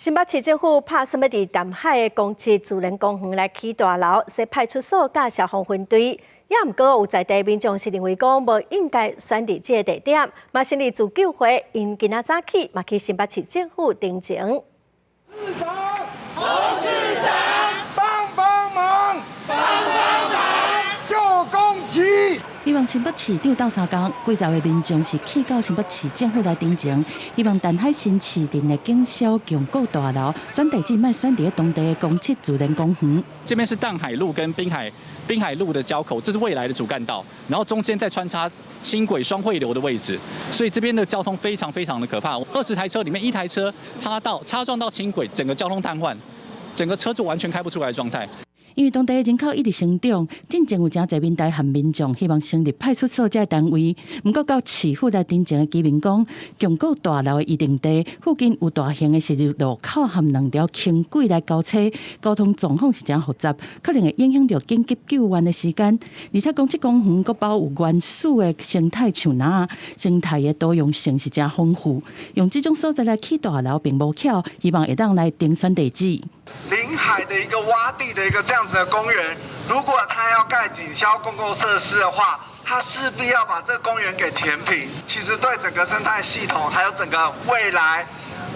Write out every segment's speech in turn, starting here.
新北市政府拍算要伫淡海的公厕自然公园来起大楼，设派出所甲消防分队。也毋过有在地民众是认为讲无应该选伫这个地点，嘛成立自救会，因今仔早起嘛去新北市政府登情。市长，侯市长，帮忙，救公旗！希望新北市长斗相共，几十位民众是去到新北市政府来登情，希望淡海新市镇的景小强固大楼选地址卖选伫当地的公厕自然公园。这边是淡海路跟滨海路的交口，这是未来的主干道，然后中间再穿插轻轨双汇流的位置，所以这边的交通非常的可怕。20台车里面1台车擦撞到轻轨，整个交通瘫痪，整个车子完全开不出来的状态。因为当地人口一直成长，进前有真侪民代和民众希望成立派出所这单位。不过到市府来登情的居民讲，强固大楼的预定地附近有大型的石路口和2条轻轨来交叉，交通状况是真复杂，可能会影响到紧急救援的时间。而且公厕公园阁包有原始的生态像哪，生态的多样性是真丰富。用这种所在来起大楼并无巧，希望会当来定选地址。临海的一个洼地的一个这样子的公园，如果它要盖警消公共设施的话，它势必要把这个公园给填平。其实对整个生态系统，还有整个未来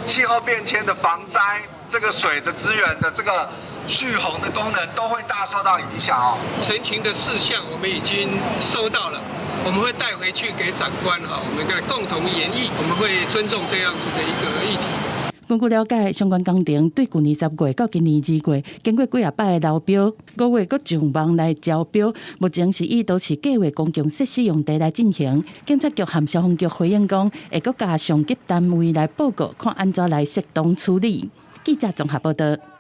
气候变迁的防灾，这个水的资源的这个蓄洪的功能，都会大受到影响哦。陈情的事项我们已经收到了，我们会带回去给长官我们共同研议，我们会尊重这样子的一个议题。根据了解，相关工程对去年10月到今年2月，经过几啊摆的流标，5月佫上网来招标，目前是以都市计划公共设施用地来进行。警察局和消防局回应讲，会佫加上级单位来报告，看安怎来适当处理。记者综合报道。